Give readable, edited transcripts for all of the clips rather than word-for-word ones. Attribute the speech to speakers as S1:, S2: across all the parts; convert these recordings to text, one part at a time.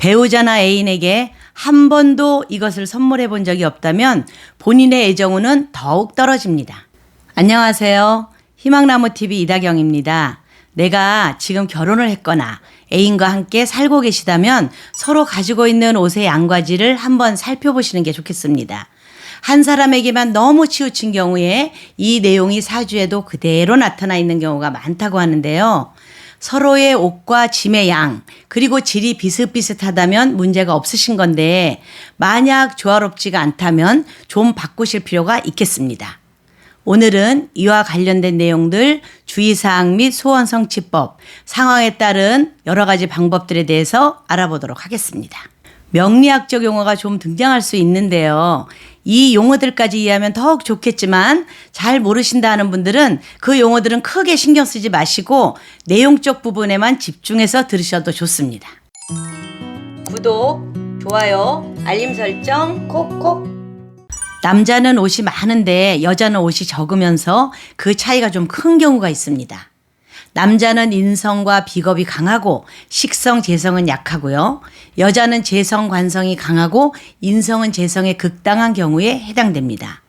S1: 배우자나 애인에게 한 번도 이것을 선물해 본 적이 없다면 본인의 애정운은 더욱 떨어집니다. 안녕하세요. 희망나무TV 이다경입니다. 내가 지금 결혼을 했거나 애인과 함께 살고 계시다면 서로 가지고 있는 옷의 양과질을 한번 살펴보시는 게 좋겠습니다. 한 사람에게만 너무 치우친 경우에 이 내용이 사주에도 그대로 나타나 있는 경우가 많다고 하는데요. 서로의 옷과 짐의 양, 그리고 질이 비슷비슷하다면 문제가 없으신 건데 만약 조화롭지가 않다면 좀 바꾸실 필요가 있겠습니다. 오늘은 이와 관련된 내용들, 주의사항 및 소원성취법, 상황에 따른 여러 가지 방법들에 대해서 알아보도록 하겠습니다. 명리학적 용어가 좀 등장할 수 있는데요. 이 용어들까지 이해하면 더욱 좋겠지만 잘 모르신다 하는 분들은 그 용어들은 크게 신경 쓰지 마시고 내용적 부분에만 집중해서 들으셔도 좋습니다. 구독, 좋아요, 알림 설정 콕콕. 남자는 옷이 많은데 여자는 옷이 적으면서 그 차이가 좀 큰 경우가 있습니다. 남자는 인성과 비겁이 강하고 식성, 재성은 약하고요. 여자는 재성, 관성이 강하고 인성은 재성에 극당한 경우에 해당됩니다.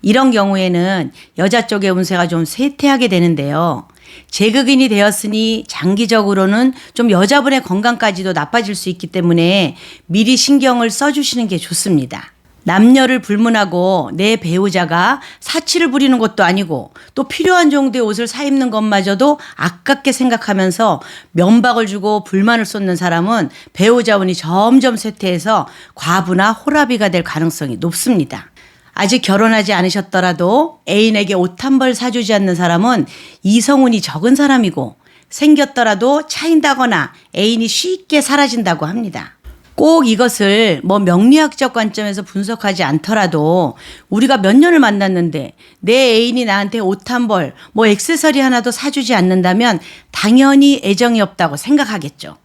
S1: 이런 경우에는 여자 쪽의 운세가 좀 쇠퇴하게 되는데요. 제극인이 되었으니 장기적으로는 좀 여자분의 건강까지도 나빠질 수 있기 때문에 미리 신경을 써주시는 게 좋습니다. 남녀를 불문하고 내 배우자가 사치를 부리는 것도 아니고 또 필요한 정도의 옷을 사 입는 것마저도 아깝게 생각하면서 면박을 주고 불만을 쏟는 사람은 배우자운이 점점 쇠퇴해서 과부나 호라비가 될 가능성이 높습니다. 아직 결혼하지 않으셨더라도 애인에게 옷 한 벌 사주지 않는 사람은 이성운이 적은 사람이고 생겼더라도 차인다거나 애인이 쉽게 사라진다고 합니다. 꼭 이것을 명리학적 관점에서 분석하지 않더라도 우리가 몇 년을 만났는데 내 애인이 나한테 옷 한 벌, 액세서리 하나도 사주지 않는다면 당연히 애정이 없다고 생각하겠죠.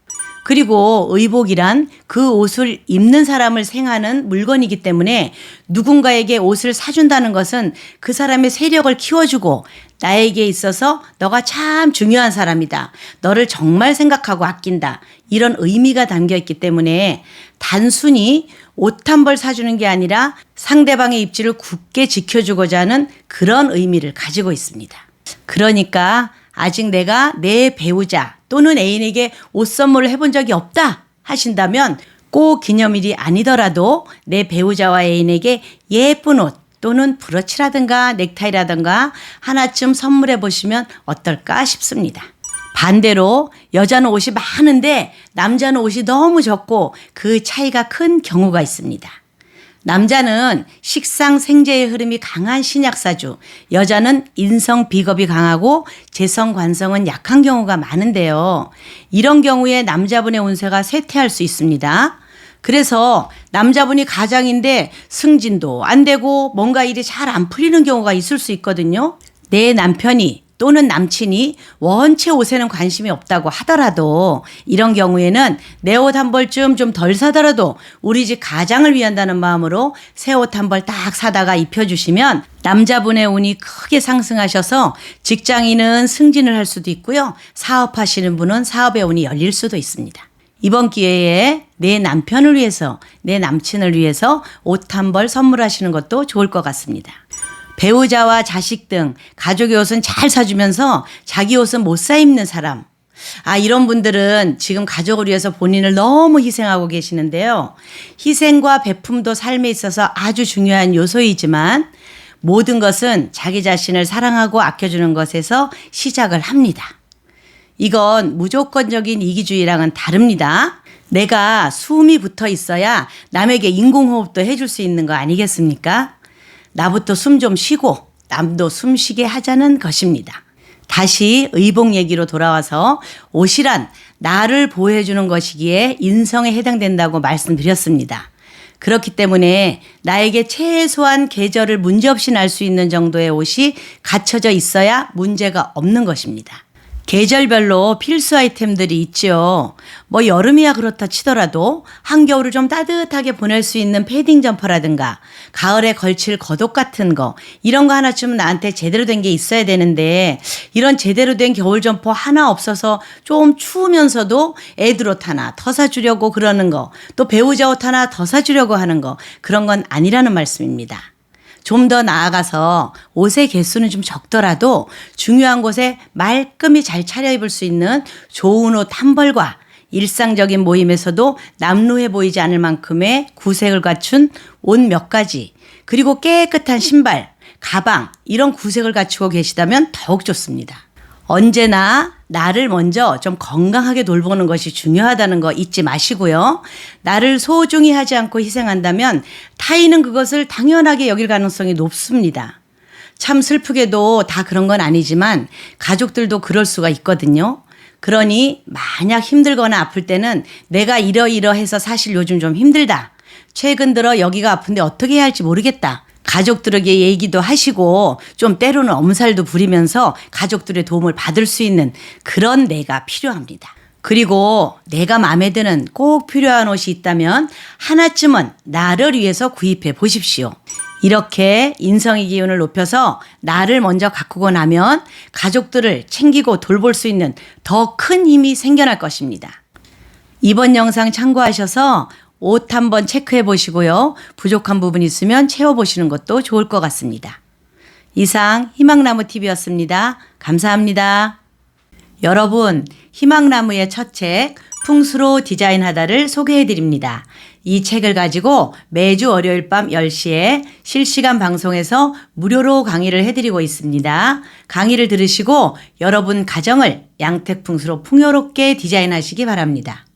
S1: 그리고 의복이란 그 옷을 입는 사람을 생하는 물건이기 때문에 누군가에게 옷을 사준다는 것은 그 사람의 세력을 키워주고 나에게 있어서 너가 참 중요한 사람이다. 너를 정말 생각하고 아낀다. 이런 의미가 담겨 있기 때문에 단순히 옷 한 벌 사주는 게 아니라 상대방의 입지를 굳게 지켜주고자 하는 그런 의미를 가지고 있습니다. 그러니까 아직 내가 내 배우자 또는 애인에게 옷 선물을 해본 적이 없다 하신다면 꼭 기념일이 아니더라도 내 배우자와 애인에게 예쁜 옷 또는 브로치라든가 넥타이라든가 하나쯤 선물해 보시면 어떨까 싶습니다. 반대로 여자는 옷이 많은데 남자는 옷이 너무 적고 그 차이가 큰 경우가 있습니다. 남자는 식상 생재의 흐름이 강한 신약사주, 여자는 인성 비겁이 강하고 재성 관성은 약한 경우가 많은데요. 이런 경우에 남자분의 운세가 쇠퇴할 수 있습니다. 그래서 남자분이 가장인데 승진도 안 되고 뭔가 일이 잘 안 풀리는 경우가 있을 수 있거든요. 내 남편이 또는 남친이 원체 옷에는 관심이 없다고 하더라도 이런 경우에는 내 옷 한 벌쯤 좀 덜 사더라도 우리 집 가장을 위한다는 마음으로 새 옷 한 벌 딱 사다가 입혀주시면 남자분의 운이 크게 상승하셔서 직장인은 승진을 할 수도 있고요. 사업하시는 분은 사업의 운이 열릴 수도 있습니다. 이번 기회에 내 남편을 위해서 내 남친을 위해서 옷 한 벌 선물하시는 것도 좋을 것 같습니다. 배우자와 자식 등 가족의 옷은 잘 사주면서 자기 옷은 못 사 입는 사람. 이런 분들은 지금 가족을 위해서 본인을 너무 희생하고 계시는데요. 희생과 베품도 삶에 있어서 아주 중요한 요소이지만 모든 것은 자기 자신을 사랑하고 아껴주는 것에서 시작을 합니다. 이건 무조건적인 이기주의랑은 다릅니다. 내가 숨이 붙어 있어야 남에게 인공호흡도 해줄 수 있는 거 아니겠습니까? 나부터 숨 좀 쉬고 남도 숨 쉬게 하자는 것입니다. 다시 의복 얘기로 돌아와서 옷이란 나를 보호해주는 것이기에 인성에 해당된다고 말씀드렸습니다. 그렇기 때문에 나에게 최소한 계절을 문제없이 날 수 있는 정도의 옷이 갖춰져 있어야 문제가 없는 것입니다. 계절별로 필수 아이템들이 있죠. 뭐 여름이야 그렇다 치더라도 한겨울을 좀 따뜻하게 보낼 수 있는 패딩 점퍼라든가 가을에 걸칠 겉옷 같은 거 이런 거 하나쯤은 나한테 제대로 된 게 있어야 되는데 이런 제대로 된 겨울 점퍼 하나 없어서 좀 추우면서도 애들 옷 하나 더 사주려고 그러는 거 또 배우자 옷 하나 더 사주려고 하는 거 그런 건 아니라는 말씀입니다. 좀 더 나아가서 옷의 개수는 좀 적더라도 중요한 곳에 말끔히 잘 차려입을 수 있는 좋은 옷 한 벌과 일상적인 모임에서도 남루해 보이지 않을 만큼의 구색을 갖춘 옷 몇 가지 그리고 깨끗한 신발, 가방 이런 구색을 갖추고 계시다면 더욱 좋습니다. 언제나 나를 먼저 좀 건강하게 돌보는 것이 중요하다는 거 잊지 마시고요. 나를 소중히 하지 않고 희생한다면 타인은 그것을 당연하게 여길 가능성이 높습니다. 참 슬프게도 다 그런 건 아니지만 가족들도 그럴 수가 있거든요. 그러니 만약 힘들거나 아플 때는 내가 이러이러해서 사실 요즘 좀 힘들다. 최근 들어 여기가 아픈데 어떻게 해야 할지 모르겠다. 가족들에게 얘기도 하시고 좀 때로는 엄살도 부리면서 가족들의 도움을 받을 수 있는 그런 내가 필요합니다. 그리고 내가 마음에 드는 꼭 필요한 옷이 있다면 하나쯤은 나를 위해서 구입해 보십시오. 이렇게 인성의 기운을 높여서 나를 먼저 가꾸고 나면 가족들을 챙기고 돌볼 수 있는 더 큰 힘이 생겨날 것입니다. 이번 영상 참고하셔서 옷 한번 체크해 보시고요. 부족한 부분 있으면 채워보시는 것도 좋을 것 같습니다. 이상 희망나무TV였습니다. 감사합니다. 여러분, 희망나무의 첫 책 풍수로 디자인하다를 소개해 드립니다. 이 책을 가지고 매주 월요일 밤 10시에 실시간 방송에서 무료로 강의를 해드리고 있습니다. 강의를 들으시고 여러분 가정을 양택풍수로 풍요롭게 디자인하시기 바랍니다.